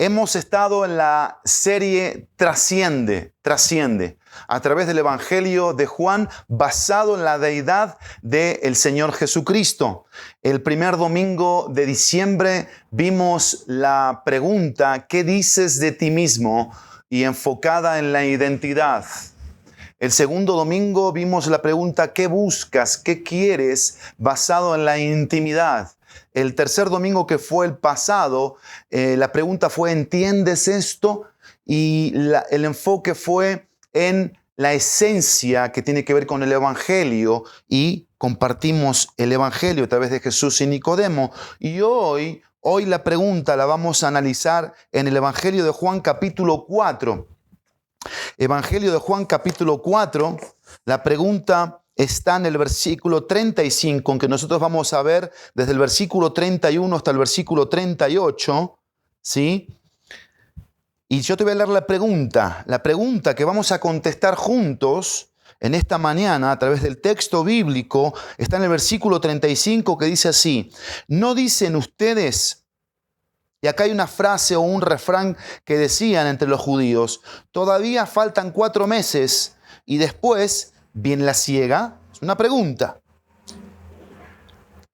Hemos estado en la serie Trasciende, a través del Evangelio de Juan, basado en la deidad del Señor Jesucristo. El primer domingo de diciembre vimos la pregunta, ¿qué dices de ti mismo? Y enfocada en la identidad. El segundo domingo vimos la pregunta, ¿qué buscas? ¿Qué quieres? Basado en la intimidad. El tercer domingo, que fue el pasado, la pregunta fue, ¿entiendes esto? Y el enfoque fue en la esencia que tiene que ver con el Evangelio, y compartimos el Evangelio a través de Jesús y Nicodemo. Y hoy la pregunta la vamos a analizar en el Evangelio de Juan capítulo 4. Evangelio de Juan capítulo 4, la pregunta está en el versículo 35, aunque nosotros vamos a ver desde el versículo 31 hasta el versículo 38, ¿sí? Y yo te voy a leer la pregunta que vamos a contestar juntos en esta mañana a través del texto bíblico. Está en el versículo 35, que dice así: ¿no dicen ustedes? Y acá hay una frase o un refrán que decían entre los judíos: todavía faltan 4 meses y después viene la siega. Es una pregunta.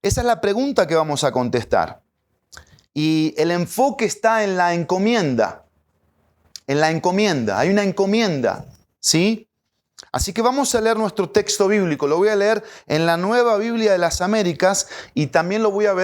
Esa es la pregunta que vamos a contestar. Y el enfoque está en la encomienda. En la encomienda. Hay una encomienda, ¿sí? Así que vamos a leer nuestro texto bíblico. Lo voy a leer en la Nueva Biblia de las Américas y también lo voy a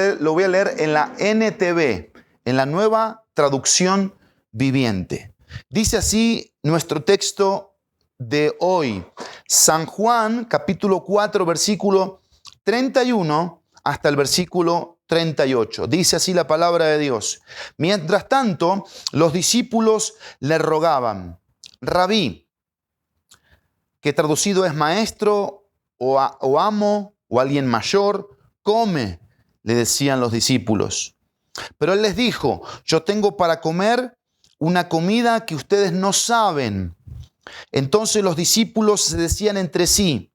leer en la NTV, en la Nueva Traducción Viviente. Dice así nuestro texto de hoy. San Juan, capítulo 4, versículo 31 hasta el versículo 38. Dice así la palabra de Dios. Mientras tanto, los discípulos le rogaban: Rabí, que traducido es maestro o amo o alguien mayor, come, le decían los discípulos. Pero él les dijo: yo tengo para comer una comida que ustedes no saben. Entonces los discípulos se decían entre sí: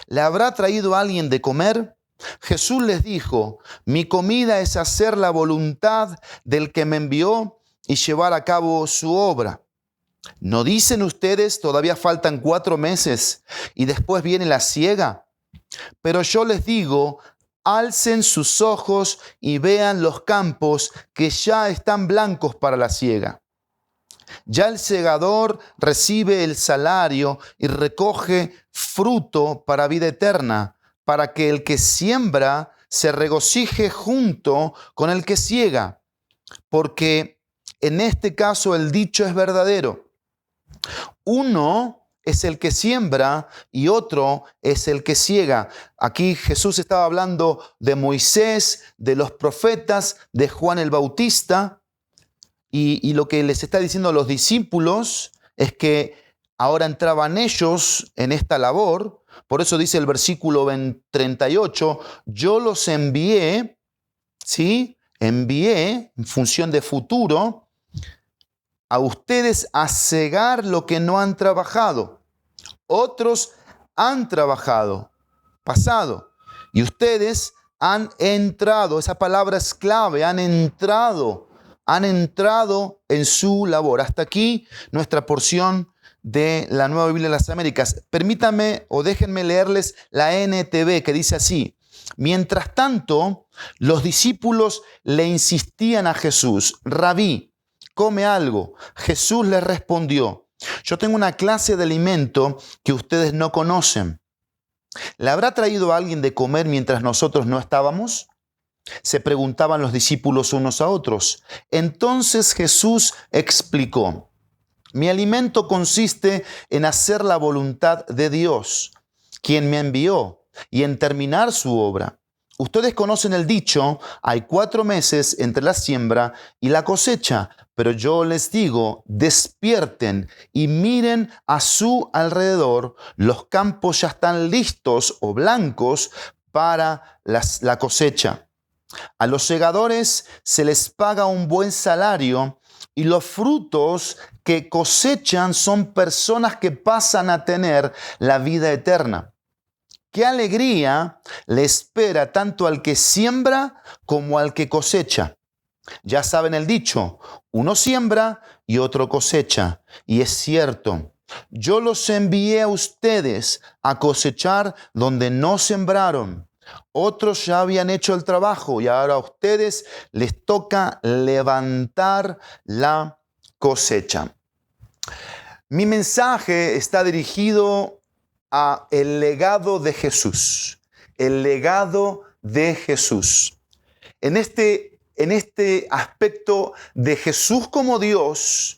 ¿le habrá traído alguien de comer? Jesús les dijo: mi comida es hacer la voluntad del que me envió y llevar a cabo su obra. ¿No dicen ustedes, todavía faltan 4 meses y después viene la siega? Pero yo les digo, alcen sus ojos y vean los campos que ya están blancos para la siega. Ya el segador recibe el salario y recoge fruto para vida eterna, para que el que siembra se regocije junto con el que siega. Porque en este caso el dicho es verdadero: uno es el que siembra y otro es el que siega. Aquí Jesús estaba hablando de Moisés, de los profetas, de Juan el Bautista, y lo que les está diciendo a los discípulos es que ahora entraban ellos en esta labor. Por eso dice el versículo 38, yo los envié, ¿sí? Envié en función de futuro a ustedes a segar lo que no han trabajado. Otros han trabajado, pasado, y ustedes han entrado. Esa palabra es clave: han entrado en su labor. Hasta aquí nuestra porción de la Nueva Biblia de las Américas. Permítanme o déjenme leerles la NTV, que dice así: mientras tanto, los discípulos le insistían a Jesús: Rabí, come algo. Jesús les respondió: yo tengo una clase de alimento que ustedes no conocen. ¿Le habrá traído a alguien de comer mientras nosotros no estábamos? Se preguntaban los discípulos unos a otros. Entonces Jesús explicó: mi alimento consiste en hacer la voluntad de Dios, quien me envió, y en terminar su obra. Ustedes conocen el dicho: hay 4 meses entre la siembra y la cosecha. Pero yo les digo, despierten y miren a su alrededor. Los campos ya están listos o blancos para la cosecha. A los segadores se les paga un buen salario y los frutos que cosechan son personas que pasan a tener la vida eterna. ¡Qué alegría le espera tanto al que siembra como al que cosecha! Ya saben el dicho, uno siembra y otro cosecha. Y es cierto, yo los envié a ustedes a cosechar donde no sembraron. Otros ya habían hecho el trabajo y ahora a ustedes les toca levantar la cosecha. Mi mensaje está dirigido a el legado de Jesús. El legado de Jesús. En este aspecto de Jesús como Dios,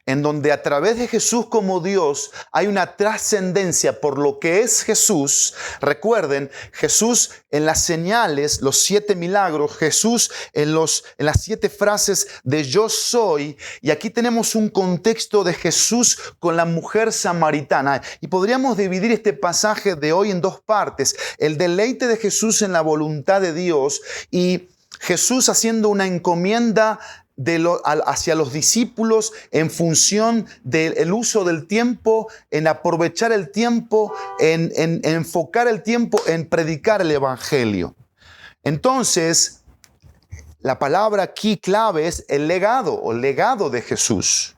en donde a través de Jesús como Dios hay una trascendencia por lo que es Jesús. Recuerden, Jesús en las señales, los 7 milagros, Jesús en las 7 frases de yo soy, y aquí tenemos un contexto de Jesús con la mujer samaritana. Y podríamos dividir este pasaje de hoy en 2 partes. El deleite de Jesús en la voluntad de Dios y Jesús haciendo una encomienda hacia los discípulos en función del uso del tiempo, en aprovechar el tiempo, en enfocar el tiempo, en predicar el evangelio. Entonces, la palabra aquí clave es el legado o legado de Jesús.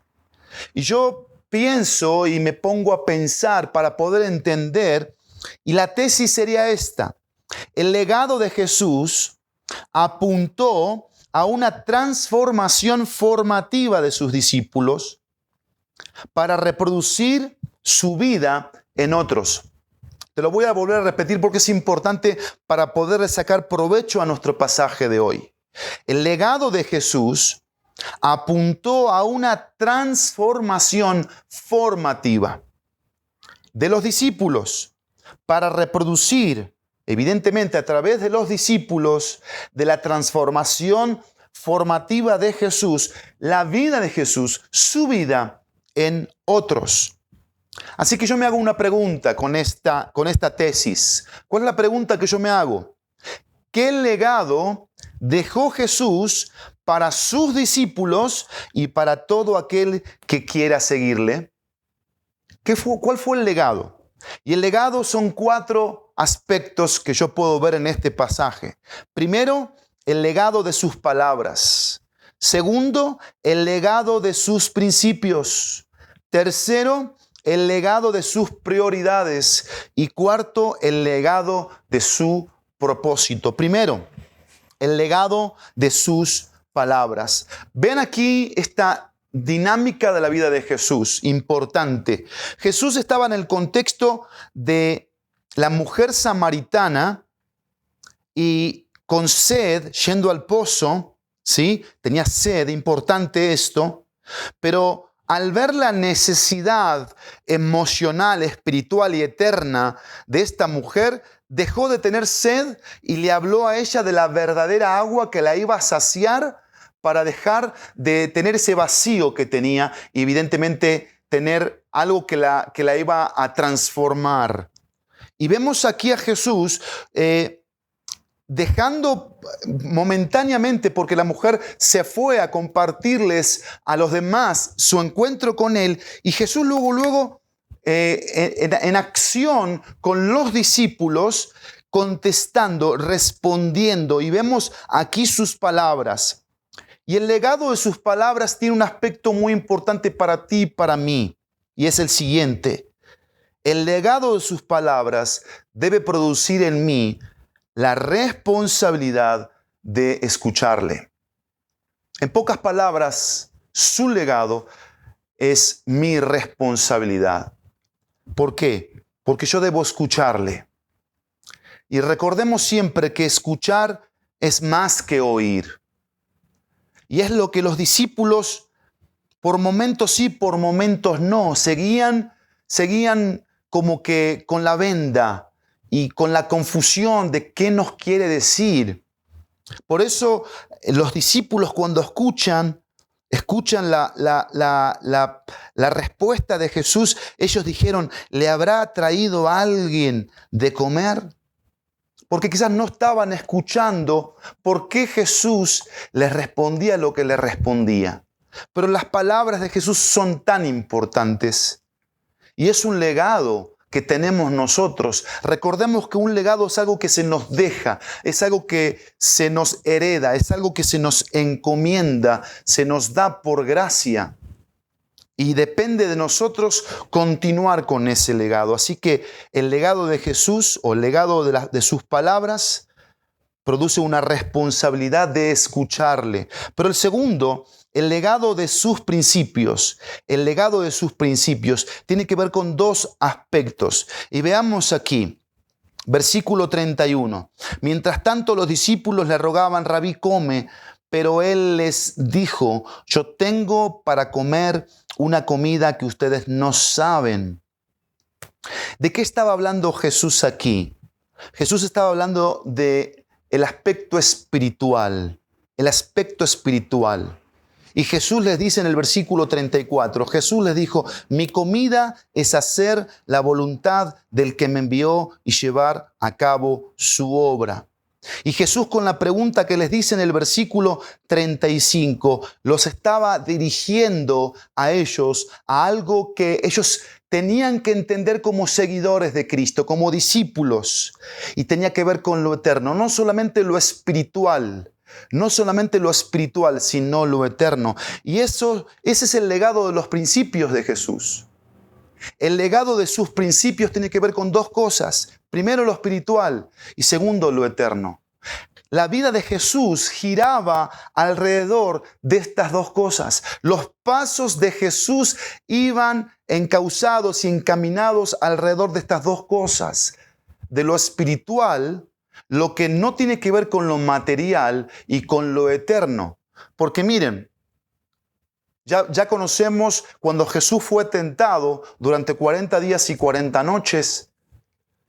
Y yo pienso y me pongo a pensar para poder entender, y la tesis sería esta: el legado de Jesús apuntó a una transformación formativa de sus discípulos para reproducir su vida en otros. Te lo voy a volver a repetir porque es importante para poder sacar provecho a nuestro pasaje de hoy. El legado de Jesús apuntó a una transformación formativa de los discípulos para reproducir, evidentemente a través de los discípulos, de la transformación formativa de Jesús, la vida de Jesús, su vida en otros. Así que yo me hago una pregunta con esta tesis. ¿Cuál es la pregunta que yo me hago? ¿Qué legado dejó Jesús para sus discípulos y para todo aquel que quiera seguirle? ¿Cuál fue el legado? Y el legado son 4 aspectos que yo puedo ver en este pasaje. Primero, el legado de sus palabras. Segundo, el legado de sus principios. Tercero, el legado de sus prioridades. Y cuarto, el legado de su propósito. Primero, el legado de sus palabras. Ven aquí esta dinámica de la vida de Jesús, importante. Jesús estaba en el contexto de la mujer samaritana y con sed, yendo al pozo, ¿sí? Tenía sed, importante esto, pero al ver la necesidad emocional, espiritual y eterna de esta mujer, dejó de tener sed y le habló a ella de la verdadera agua que la iba a saciar para dejar de tener ese vacío que tenía y evidentemente tener algo que la iba a transformar. Y vemos aquí a Jesús dejando momentáneamente, porque la mujer se fue a compartirles a los demás su encuentro con él, y Jesús luego en acción con los discípulos, contestando, respondiendo, y vemos aquí sus palabras. Y el legado de sus palabras tiene un aspecto muy importante para ti y para mí, y es el siguiente: el legado de sus palabras debe producir en mí la responsabilidad de escucharle. En pocas palabras, su legado es mi responsabilidad. ¿Por qué? Porque yo debo escucharle. Y recordemos siempre que escuchar es más que oír. Y es lo que los discípulos, por momentos sí, por momentos no, seguían como que con la venda y con la confusión de qué nos quiere decir. Por eso los discípulos, cuando escuchan la respuesta de Jesús, ellos dijeron: ¿le habrá traído a alguien de comer? Porque quizás no estaban escuchando por qué Jesús les respondía lo que les respondía. Pero las palabras de Jesús son tan importantes. Y es un legado que tenemos nosotros. Recordemos que un legado es algo que se nos deja, es algo que se nos hereda, es algo que se nos encomienda, se nos da por gracia. Y depende de nosotros continuar con ese legado. Así que el legado de Jesús o el legado de sus palabras produce una responsabilidad de escucharle. Pero el segundo, el legado de sus principios. El legado de sus principios tiene que ver con dos aspectos. Y veamos aquí, versículo 31. Mientras tanto los discípulos le rogaban: Rabí, come. Pero él les dijo: yo tengo para comer una comida que ustedes no saben. ¿De qué estaba hablando Jesús aquí? Jesús estaba hablando de el aspecto espiritual. El aspecto espiritual. Y Jesús les dice en el versículo 34, Jesús les dijo: mi comida es hacer la voluntad del que me envió y llevar a cabo su obra. Y Jesús, con la pregunta que les dice en el versículo 35, los estaba dirigiendo a ellos a algo que ellos tenían que entender como seguidores de Cristo, como discípulos. Y tenía que ver con lo eterno, no solamente lo espiritual. No solamente lo espiritual, sino lo eterno. Y ese es el legado de los principios de Jesús. El legado de sus principios tiene que ver con dos cosas. Primero, lo espiritual, y segundo, lo eterno. La vida de Jesús giraba alrededor de estas dos cosas. Los pasos de Jesús iban encauzados y encaminados alrededor de estas dos cosas. De lo espiritual, lo que no tiene que ver con lo material, y con lo eterno. Porque miren, ya conocemos cuando Jesús fue tentado durante 40 días y 40 noches.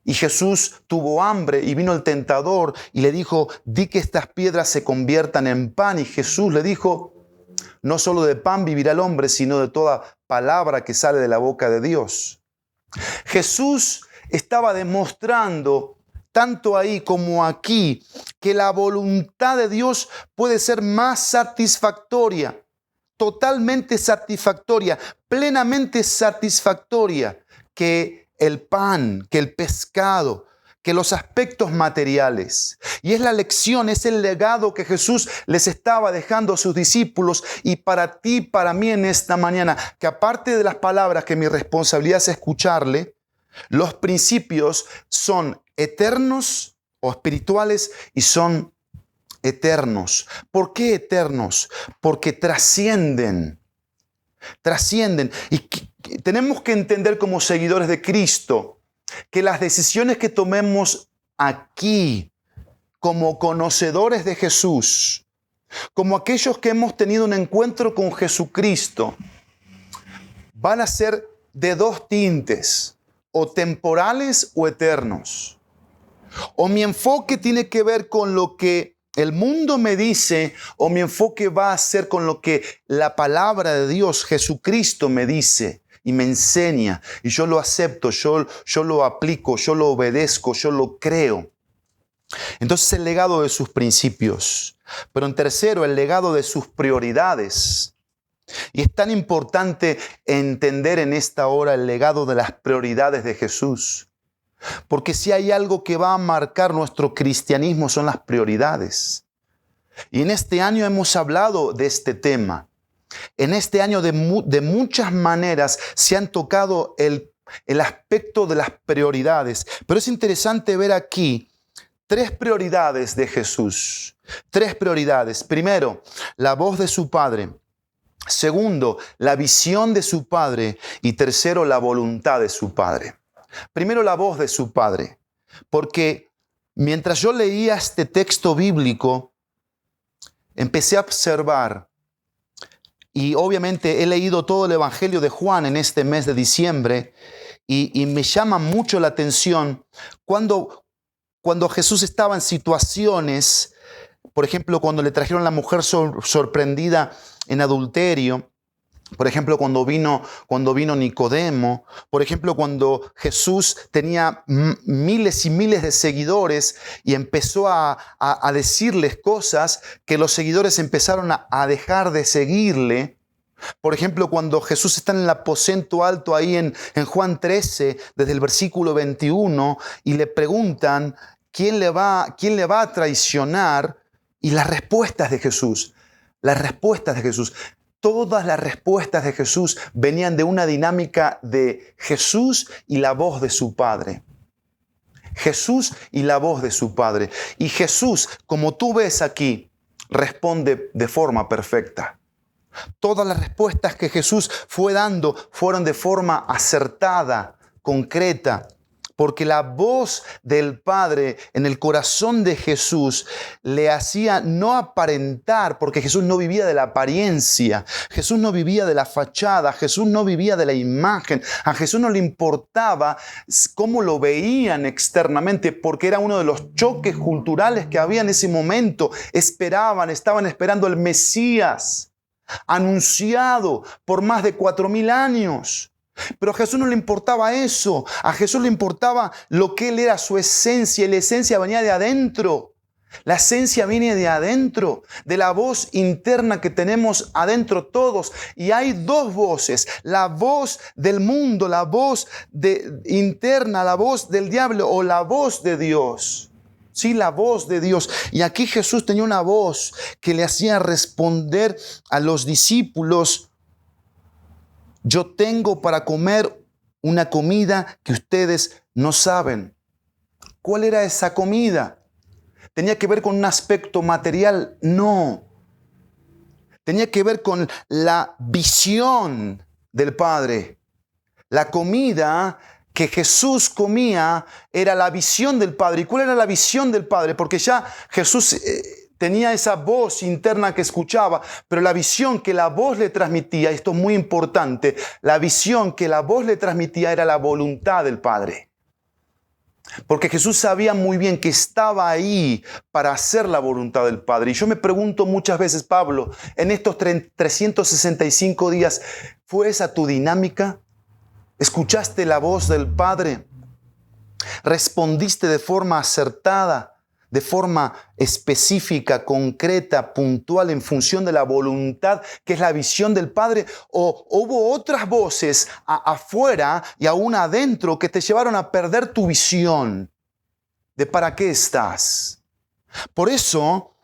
Y Jesús tuvo hambre y vino el tentador y le dijo: di que estas piedras se conviertan en pan. Y Jesús le dijo: no solo de pan vivirá el hombre, sino de toda palabra que sale de la boca de Dios. Jesús estaba demostrando, tanto ahí como aquí, que la voluntad de Dios puede ser más satisfactoria, totalmente satisfactoria, plenamente satisfactoria que el pan, que el pescado, que los aspectos materiales. Y es la lección, es el legado que Jesús les estaba dejando a sus discípulos, y para ti, para mí en esta mañana, que aparte de las palabras, que mi responsabilidad es escucharle, los principios son eternos o espirituales y son eternos. ¿Por qué eternos? Porque trascienden. Trascienden. Y tenemos que entender como seguidores de Cristo que las decisiones que tomemos aquí como conocedores de Jesús, como aquellos que hemos tenido un encuentro con Jesucristo, van a ser de dos tintes, o temporales o eternos. O mi enfoque tiene que ver con lo que el mundo me dice, o mi enfoque va a ser con lo que la palabra de Dios, Jesucristo, me dice y me enseña. Y yo lo acepto, yo lo aplico, yo lo obedezco, yo lo creo. Entonces, el legado de sus principios. Pero en tercero, el legado de sus prioridades. Y es tan importante entender en esta hora el legado de las prioridades de Jesús. Porque si hay algo que va a marcar nuestro cristianismo, son las prioridades. Y en este año hemos hablado de este tema. En este año de muchas maneras se han tocado el aspecto de las prioridades. Pero es interesante ver aquí tres prioridades de Jesús. Tres prioridades. Primero, la voz de su Padre. Segundo, la visión de su Padre. Y tercero, la voluntad de su Padre. Primero, la voz de su Padre. Porque mientras yo leía este texto bíblico, empecé a observar, y obviamente he leído todo el Evangelio de Juan en este mes de diciembre, y me llama mucho la atención cuando Jesús estaba en situaciones, por ejemplo, cuando le trajeron a la mujer sorprendida en adulterio, por ejemplo, cuando vino Nicodemo, por ejemplo, cuando Jesús tenía miles y miles de seguidores y empezó a decirles cosas que los seguidores empezaron a dejar de seguirle. Por ejemplo, cuando Jesús está en el aposento alto ahí en Juan 13, desde el versículo 21, y le preguntan quién le va a traicionar, y las respuestas de Jesús, todas las respuestas de Jesús venían de una dinámica de Jesús y la voz de su Padre. Jesús y la voz de su Padre. Y Jesús, como tú ves aquí, responde de forma perfecta. Todas las respuestas que Jesús fue dando fueron de forma acertada, concreta, porque la voz del Padre en el corazón de Jesús le hacía no aparentar, porque Jesús no vivía de la apariencia, Jesús no vivía de la fachada, Jesús no vivía de la imagen, a Jesús no le importaba cómo lo veían externamente, porque era uno de los choques culturales que había en ese momento. Estaban esperando el Mesías, anunciado por más de 4,000 años. Pero a Jesús no le importaba eso. A Jesús le importaba lo que Él era, su esencia. Y la esencia venía de adentro. La esencia viene de adentro, de la voz interna que tenemos adentro todos. Y hay dos voces: la voz del mundo, la voz interna, la voz del diablo o la voz de Dios. Sí, la voz de Dios. Y aquí Jesús tenía una voz que le hacía responder a los discípulos: yo tengo para comer una comida que ustedes no saben. ¿Cuál era esa comida? ¿Tenía que ver con un aspecto material? No. Tenía que ver con la visión del Padre. La comida que Jesús comía era la visión del Padre. ¿Y cuál era la visión del Padre? Porque ya Jesús tenía esa voz interna que escuchaba, pero la visión que la voz le transmitía, esto es muy importante, la visión que la voz le transmitía era la voluntad del Padre. Porque Jesús sabía muy bien que estaba ahí para hacer la voluntad del Padre. Y yo me pregunto muchas veces, Pablo, en estos 365 días, ¿fue esa tu dinámica? ¿Escuchaste la voz del Padre? ¿Respondiste de forma acertada? De forma específica, concreta, puntual, en función de la voluntad, que es la visión del Padre? ¿O hubo otras voces afuera y aún adentro que te llevaron a perder tu visión de para qué estás? Por eso,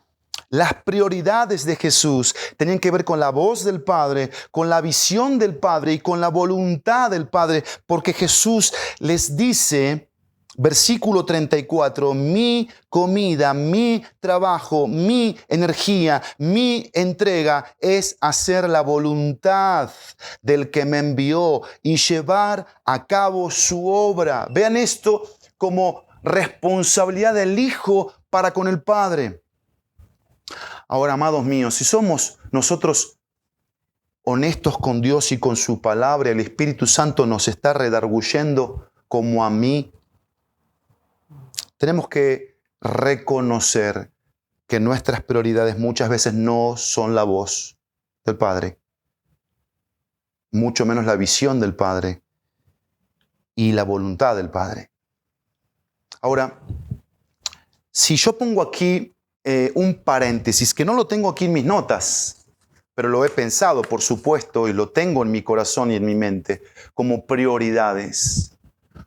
las prioridades de Jesús tenían que ver con la voz del Padre, con la visión del Padre y con la voluntad del Padre, porque Jesús les dice, versículo 34, mi comida, mi trabajo, mi energía, mi entrega es hacer la voluntad del que me envió y llevar a cabo su obra. Vean esto como responsabilidad del Hijo para con el Padre. Ahora, amados míos, si somos nosotros honestos con Dios y con su palabra, el Espíritu Santo nos está redarguyendo como a mí. Tenemos que reconocer que nuestras prioridades muchas veces no son la voz del Padre, mucho menos la visión del Padre y la voluntad del Padre. Ahora, si yo pongo aquí un paréntesis, que no lo tengo aquí en mis notas, pero lo he pensado, por supuesto, y lo tengo en mi corazón y en mi mente, como prioridades.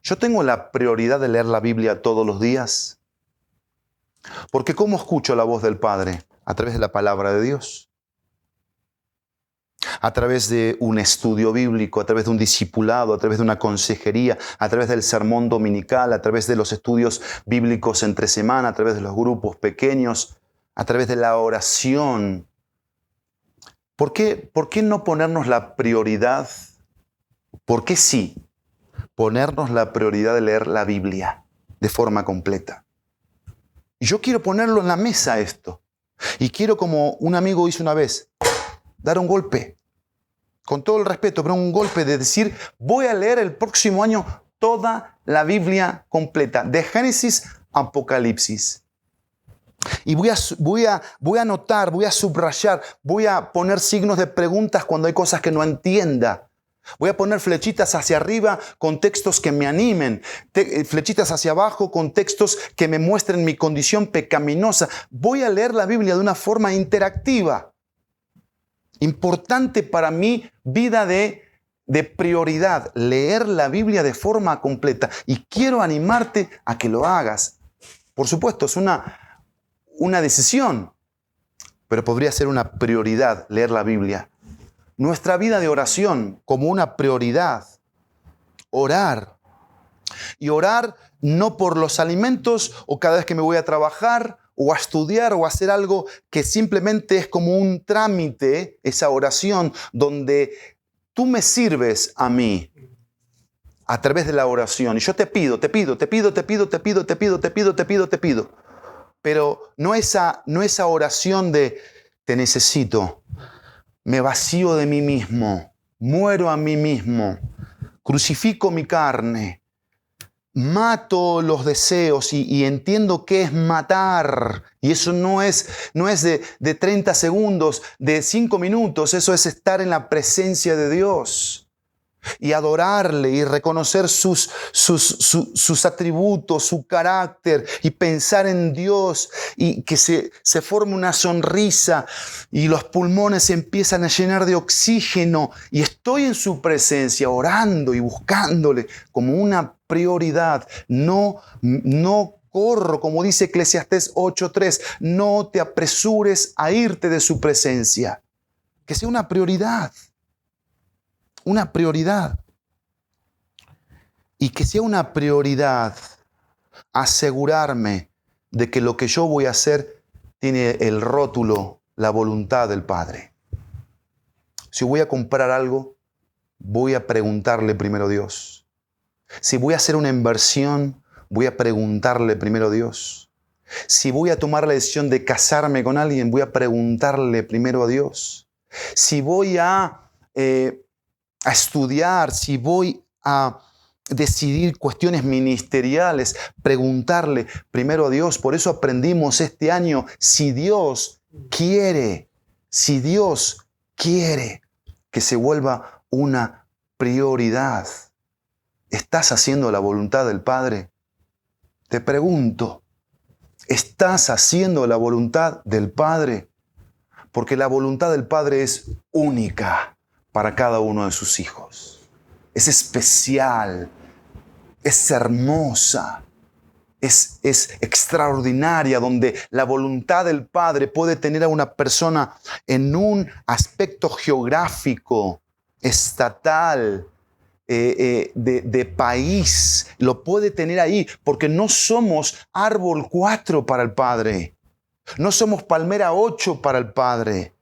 Yo tengo la prioridad de leer la Biblia todos los días. Porque ¿cómo escucho la voz del Padre? A través de la palabra de Dios. A través de un estudio bíblico, a través de un discipulado, a través de una consejería, a través del sermón dominical, a través de los estudios bíblicos entre semana, a través de los grupos pequeños, a través de la oración. ¿Por qué no ponernos la prioridad? ¿Por qué sí? Ponernos la prioridad de leer la Biblia de forma completa. Y yo quiero ponerlo en la mesa esto. Y quiero, como un amigo hizo una vez, dar un golpe. Con todo el respeto, pero un golpe de decir, voy a leer el próximo año toda la Biblia completa, de Génesis a Apocalipsis. Y voy a anotar, voy a subrayar, voy a poner signos de preguntas cuando hay cosas que no entienda. Voy a poner flechitas hacia arriba con textos que me animen, flechitas hacia abajo con textos que me muestren mi condición pecaminosa. Voy a leer la Biblia de una forma interactiva. Importante para mí, vida de prioridad, leer la Biblia de forma completa. Y quiero animarte a que lo hagas. Por supuesto, es una decisión, pero podría ser una prioridad leer la Biblia. Nuestra vida de oración como una prioridad. Orar. Y orar no por los alimentos o cada vez que me voy a trabajar o a estudiar o a hacer algo que simplemente es como un trámite, esa oración donde tú me sirves a mí a través de la oración. Y yo te pido. Pero no esa oración de te necesito, me vacío de mí mismo, muero a mí mismo, crucifico mi carne, mato los deseos y entiendo qué es matar. Y eso no es de 30 segundos, de 5 minutos. Eso es estar en la presencia de Dios y adorarle y reconocer sus atributos, su carácter y pensar en Dios y que se forme una sonrisa y los pulmones se empiezan a llenar de oxígeno y estoy en su presencia orando y buscándole como una prioridad. No corro, como dice Eclesiastés 8:3, no te apresures a irte de su presencia. Que sea una prioridad. Una prioridad. Y que sea una prioridad asegurarme de que lo que yo voy a hacer tiene el rótulo, la voluntad del Padre. Si voy a comprar algo, voy a preguntarle primero a Dios. Si voy a hacer una inversión, voy a preguntarle primero a Dios. Si voy a tomar la decisión de casarme con alguien, voy a preguntarle primero a Dios. Si voy a estudiar, si voy a decidir cuestiones ministeriales, preguntarle primero a Dios. Por eso aprendimos este año, si Dios quiere que se vuelva una prioridad. ¿Estás haciendo la voluntad del Padre? Te pregunto, ¿estás haciendo la voluntad del Padre? Porque la voluntad del Padre es única para cada uno de sus hijos. Es especial, es hermosa, es extraordinaria, donde la voluntad del Padre puede tener a una persona en un aspecto geográfico, estatal, de país. Lo puede tener ahí, porque no somos árbol 4 para el Padre. No somos palmera 8 para el Padre.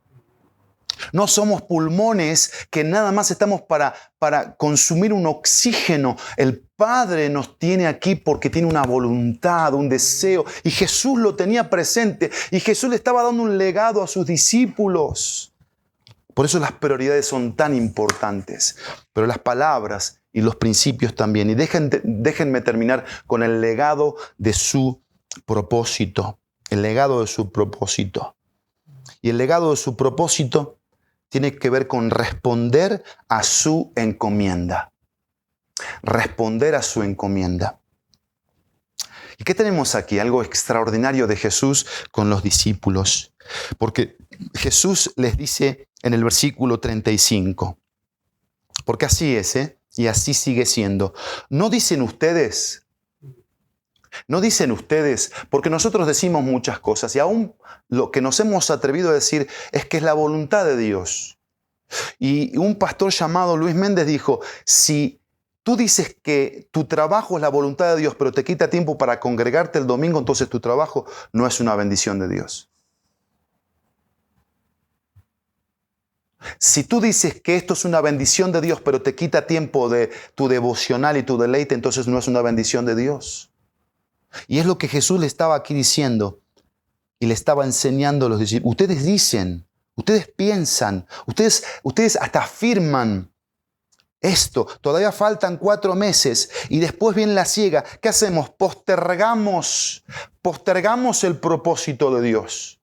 No somos pulmones que nada más estamos para consumir un oxígeno. El Padre nos tiene aquí porque tiene una voluntad, un deseo. Y Jesús lo tenía presente. Y Jesús le estaba dando un legado a sus discípulos. Por eso las prioridades son tan importantes. Pero las palabras y los principios también. Y déjenme terminar con el legado de su propósito. El legado de su propósito. Y el legado de su propósito tiene que ver con responder a su encomienda. Responder a su encomienda. ¿Y qué tenemos aquí? Algo extraordinario de Jesús con los discípulos. Porque Jesús les dice en el versículo 35, porque así es, y así sigue siendo. ¿No dicen ustedes? No dicen ustedes, porque nosotros decimos muchas cosas y aún lo que nos hemos atrevido a decir es que es la voluntad de Dios. Y un pastor llamado Luis Méndez dijo, si tú dices que tu trabajo es la voluntad de Dios, pero te quita tiempo para congregarte el domingo, entonces tu trabajo no es una bendición de Dios. Si tú dices que esto es una bendición de Dios, pero te quita tiempo de tu devocional y tu deleite, entonces no es una bendición de Dios. Y es lo que Jesús le estaba aquí diciendo y le estaba enseñando a los discípulos. Ustedes dicen, ustedes piensan, ustedes hasta afirman esto. Todavía faltan 4 meses y después viene la siega. ¿Qué hacemos? Postergamos el propósito de Dios.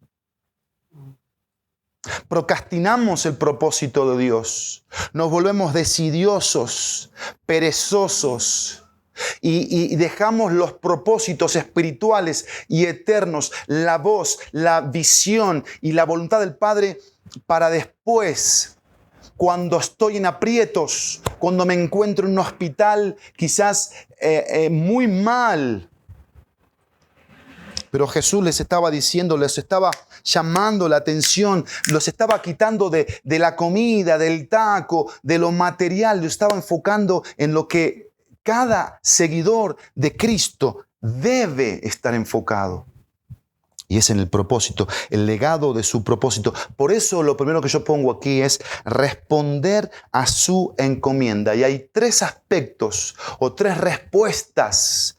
Procrastinamos el propósito de Dios. Nos volvemos desidiosos, perezosos. Y dejamos los propósitos espirituales y eternos, la voz, la visión y la voluntad del Padre para después, cuando estoy en aprietos, cuando me encuentro en un hospital quizás muy mal. Pero Jesús les estaba diciendo, les estaba llamando la atención, los estaba quitando de la comida, del taco, de lo material, los estaba enfocando en lo que cada seguidor de Cristo debe estar enfocado. Y es en el propósito, el legado de su propósito. Por eso lo primero que yo pongo aquí es responder a su encomienda. Y hay 3 aspectos o 3 respuestas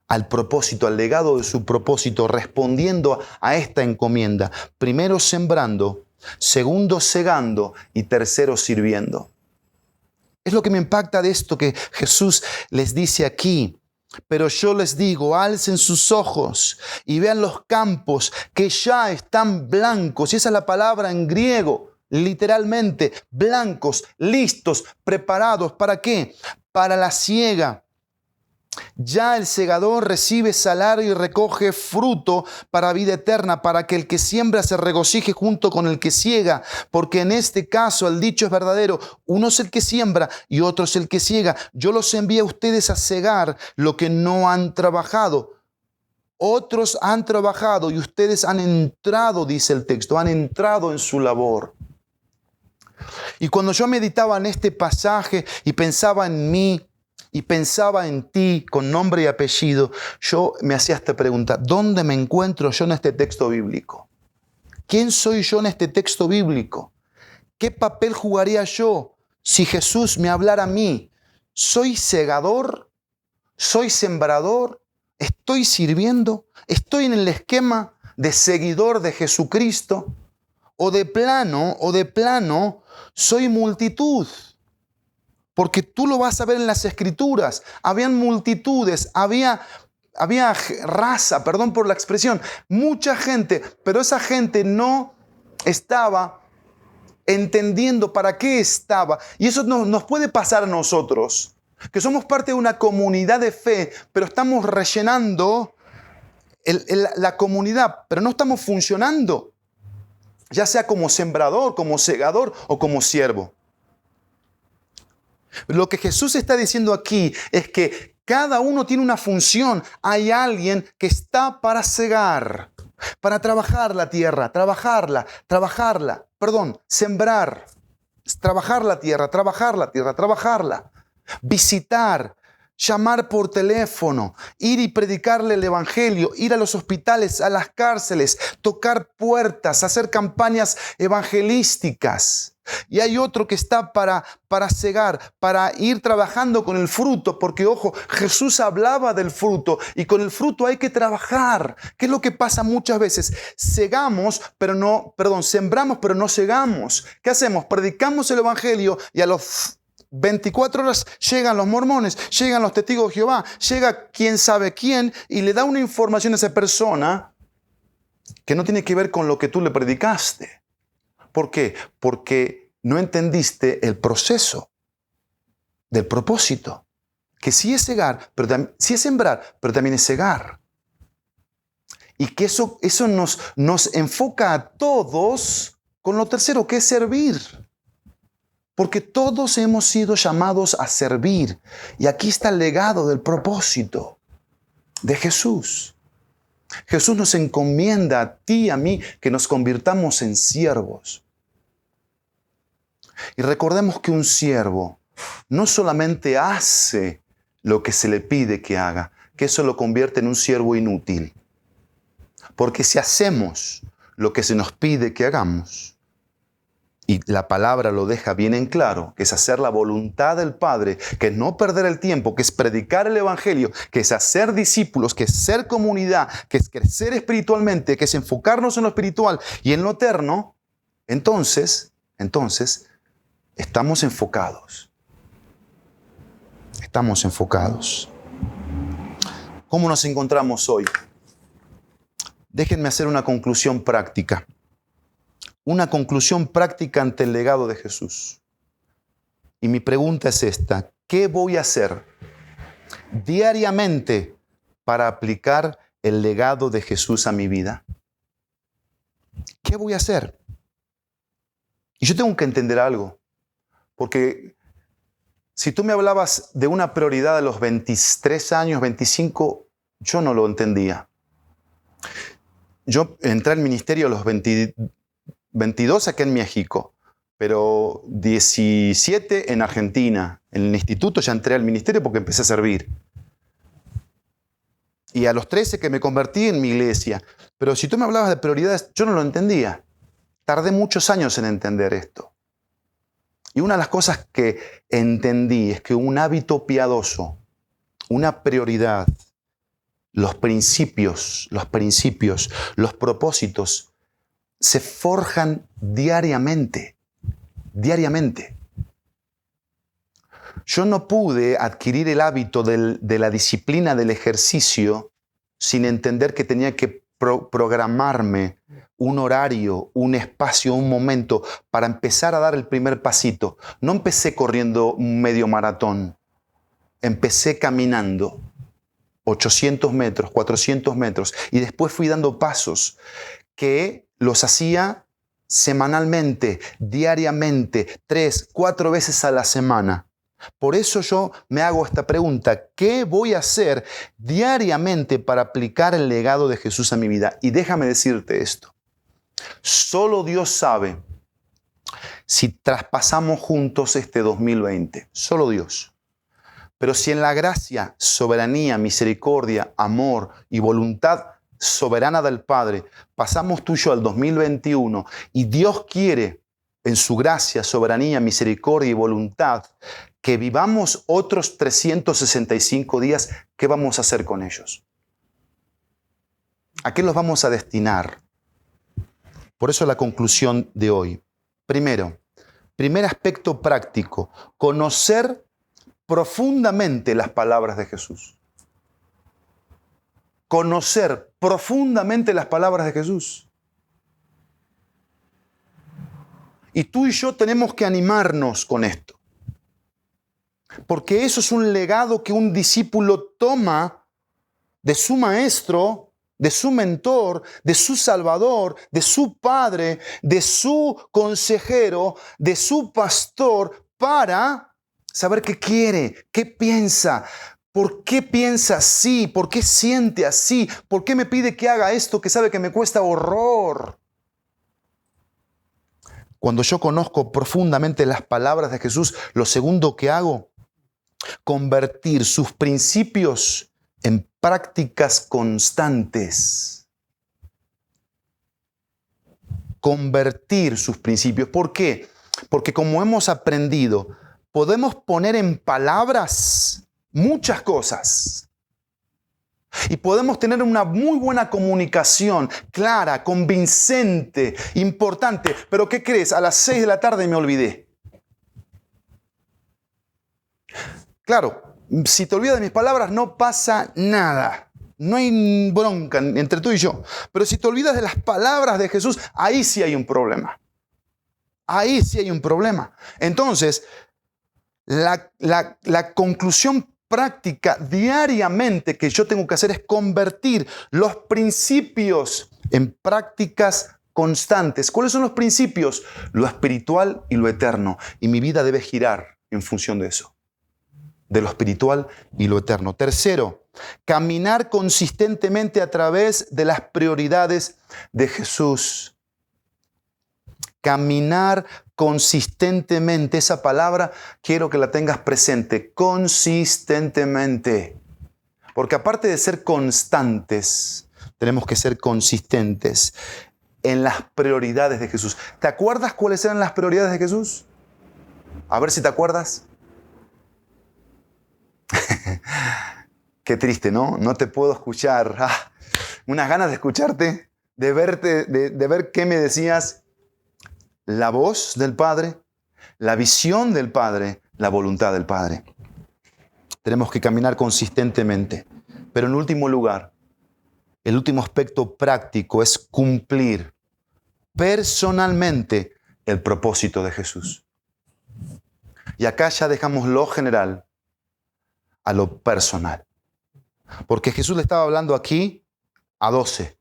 al propósito, al legado de su propósito, respondiendo a esta encomienda. Primero, sembrando. Segundo, segando. Y tercero, sirviendo. Es lo que me impacta de esto que Jesús les dice aquí. Pero yo les digo, alcen sus ojos y vean los campos que ya están blancos. Y esa es la palabra en griego, literalmente, blancos, listos, preparados. ¿Para qué? Para la siega. Ya el segador recibe salario y recoge fruto para vida eterna, para que el que siembra se regocije junto con el que siega, porque en este caso el dicho es verdadero: uno es el que siembra y otro es el que siega. Yo los envié a ustedes a segar lo que no han trabajado. Otros han trabajado y ustedes han entrado, dice el texto, han entrado en su labor. Y cuando yo meditaba en este pasaje y pensaba en mí, y pensaba en ti con nombre y apellido, yo me hacía esta pregunta: ¿dónde me encuentro yo en este texto bíblico? ¿Quién soy yo en este texto bíblico? ¿Qué papel jugaría yo si Jesús me hablara a mí? ¿Soy segador? ¿Soy sembrador? ¿Estoy sirviendo? ¿Estoy en el esquema de seguidor de Jesucristo? ¿O de plano, soy multitud? Porque tú lo vas a ver en las Escrituras. Habían multitudes, había raza, perdón por la expresión, mucha gente, pero esa gente no estaba entendiendo para qué estaba. Y eso nos puede pasar a nosotros, que somos parte de una comunidad de fe, pero estamos rellenando la comunidad, pero no estamos funcionando, ya sea como sembrador, como segador o como siervo. Lo que Jesús está diciendo aquí es que cada uno tiene una función. Hay alguien que está para segar, para trabajar la tierra, sembrar, trabajar la tierra, visitar, llamar por teléfono, ir y predicarle el evangelio, ir a los hospitales, a las cárceles, tocar puertas, hacer campañas evangelísticas. Y hay otro que está para cegar, para ir trabajando con el fruto, porque ojo, Jesús hablaba del fruto y con el fruto hay que trabajar. ¿Qué es lo que pasa muchas veces? Sembramos, pero no segamos. ¿Qué hacemos? Predicamos el evangelio y a los 24 horas llegan los mormones, llegan los testigos de Jehová, llega quién sabe quién y le da una información a esa persona que no tiene que ver con lo que tú le predicaste. ¿Por qué? Porque no entendiste el proceso del propósito, que sí es segar, pero sí es sembrar, pero también es segar. Y que eso nos enfoca a todos con lo tercero, que es servir. Porque todos hemos sido llamados a servir. Y aquí está el legado del propósito de Jesús. Jesús nos encomienda a ti y a mí que nos convirtamos en siervos. Y recordemos que un siervo no solamente hace lo que se le pide que haga, que eso lo convierte en un siervo inútil. Porque si hacemos lo que se nos pide que hagamos, y la palabra lo deja bien en claro, que es hacer la voluntad del Padre, que es no perder el tiempo, que es predicar el evangelio, que es hacer discípulos, que es ser comunidad, que es crecer espiritualmente, que es enfocarnos en lo espiritual y en lo eterno, entonces estamos enfocados. Estamos enfocados. ¿Cómo nos encontramos hoy? Déjenme hacer una conclusión práctica. Una conclusión práctica ante el legado de Jesús. Y mi pregunta es esta: ¿qué voy a hacer diariamente para aplicar el legado de Jesús a mi vida? ¿Qué voy a hacer? Y yo tengo que entender algo, porque si tú me hablabas de una prioridad a los 23 años, 25, yo no lo entendía. Yo entré al ministerio a los 22 acá en México, pero 17 en Argentina. En el instituto ya entré al ministerio porque empecé a servir. Y a los 13 que me convertí en mi iglesia. Pero si tú me hablabas de prioridades, yo no lo entendía. Tardé muchos años en entender esto. Y una de las cosas que entendí es que un hábito piadoso, una prioridad, los principios, los propósitos, se forjan diariamente. Diariamente. Yo no pude adquirir el hábito de la disciplina del ejercicio sin entender que tenía que programarme un horario, un espacio, un momento para empezar a dar el primer pasito. No empecé corriendo un medio maratón. Empecé caminando 800 metros, 400 metros y después fui dando pasos que los hacía semanalmente, diariamente, 3, 4 veces a la semana. Por eso yo me hago esta pregunta: ¿qué voy a hacer diariamente para aplicar el legado de Jesús a mi vida? Y déjame decirte esto. Solo Dios sabe si traspasamos juntos este 2020. Solo Dios. Pero si en la gracia, soberanía, misericordia, amor y voluntad soberana del Padre pasamos tú y yo al 2021 y Dios quiere en su gracia, soberanía, misericordia y voluntad que vivamos otros 365 días, ¿qué vamos a hacer con ellos? ¿A qué los vamos a destinar? Por eso la conclusión de hoy. Primer aspecto práctico, conocer profundamente las palabras de Jesús. Conocer profundamente las palabras de Jesús. Y tú y yo tenemos que animarnos con esto. Porque eso es un legado que un discípulo toma de su maestro, de su mentor, de su salvador, de su padre, de su consejero, de su pastor, para saber qué quiere, qué piensa, por qué piensa así, por qué siente así, por qué me pide que haga esto que sabe que me cuesta horror. Cuando yo conozco profundamente las palabras de Jesús, lo segundo que hago, convertir sus principios en prácticas constantes. Convertir sus principios. ¿Por qué? Porque como hemos aprendido, podemos poner en palabras muchas cosas. Y podemos tener una muy buena comunicación, clara, convincente, importante. Pero ¿qué crees? A las 6 de la tarde me olvidé. Claro, si te olvidas de mis palabras no pasa nada. No hay bronca entre tú y yo. Pero si te olvidas de las palabras de Jesús, ahí sí hay un problema. Ahí sí hay un problema. Entonces, la conclusión práctica diariamente que yo tengo que hacer es convertir los principios en prácticas constantes. ¿Cuáles son los principios? Lo espiritual y lo eterno. Y mi vida debe girar en función de eso. De lo espiritual y lo eterno. Tercero, caminar consistentemente a través de las prioridades de Jesús. Caminar consistentemente. Esa palabra quiero que la tengas presente. Consistentemente. Porque aparte de ser constantes, tenemos que ser consistentes en las prioridades de Jesús. ¿Te acuerdas cuáles eran las prioridades de Jesús? A ver si te acuerdas. Qué triste, ¿no? No te puedo escuchar. Unas ganas de escucharte, de verte, de ver qué me decías. La voz del Padre, la visión del Padre, la voluntad del Padre. Tenemos que caminar consistentemente. Pero en último lugar, el último aspecto práctico es cumplir personalmente el propósito de Jesús. Y acá ya dejamos lo general a lo personal. Porque Jesús le estaba hablando aquí a 12.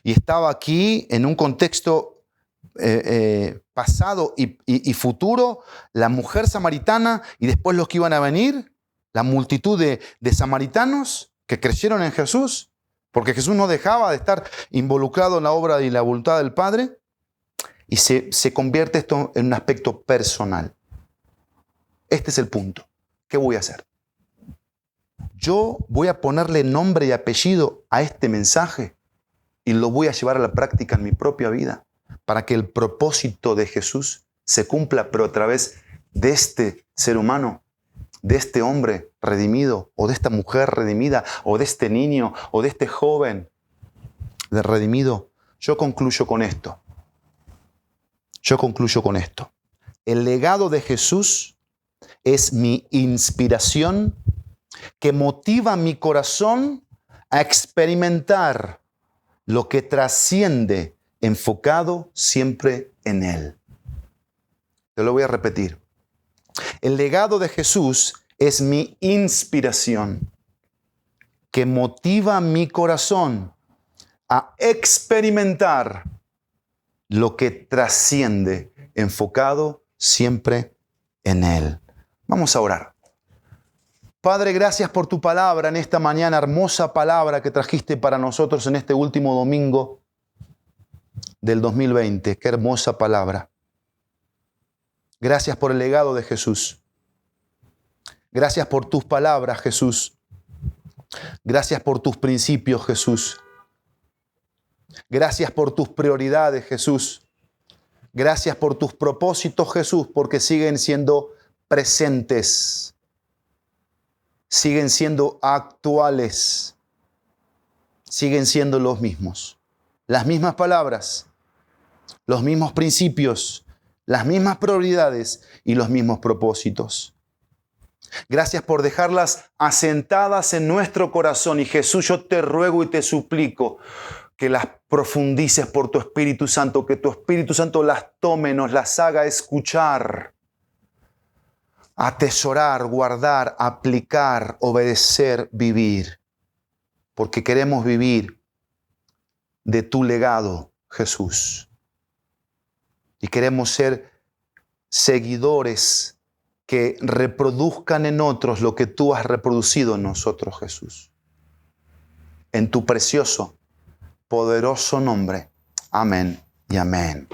Y estaba aquí en un contexto pasado y futuro, la mujer samaritana y después los que iban a venir, la multitud de samaritanos que creyeron en Jesús, porque Jesús no dejaba de estar involucrado en la obra y la voluntad del Padre, y se convierte esto en un aspecto personal. Este es el punto. ¿Qué voy a hacer? Yo voy a ponerle nombre y apellido a este mensaje y lo voy a llevar a la práctica en mi propia vida para que el propósito de Jesús se cumpla, pero a través de este ser humano, de este hombre redimido, o de esta mujer redimida, o de este niño, o de este joven redimido. Yo concluyo con esto. El legado de Jesús es mi inspiración que motiva mi corazón a experimentar lo que trasciende, enfocado siempre en Él. Te lo voy a repetir. El legado de Jesús es mi inspiración que motiva mi corazón a experimentar lo que trasciende, enfocado siempre en Él. Vamos a orar. Padre, gracias por tu palabra en esta mañana, hermosa palabra que trajiste para nosotros en este último domingo del 2020. Qué hermosa palabra. Gracias por el legado de Jesús. Gracias por tus palabras, Jesús. Gracias por tus principios, Jesús. Gracias por tus prioridades, Jesús. Gracias por tus propósitos, Jesús, porque siguen siendo presentes. Siguen siendo actuales. Siguen siendo los mismos. Las mismas palabras, los mismos principios, las mismas prioridades y los mismos propósitos. Gracias por dejarlas asentadas en nuestro corazón. Y Jesús, yo te ruego y te suplico que las profundices por tu Espíritu Santo, que tu Espíritu Santo las tome, nos las haga escuchar, atesorar, guardar, aplicar, obedecer, vivir. Porque queremos vivir de tu legado, Jesús. Y queremos ser seguidores que reproduzcan en otros lo que tú has reproducido en nosotros, Jesús. En tu precioso, poderoso nombre. Amén y amén.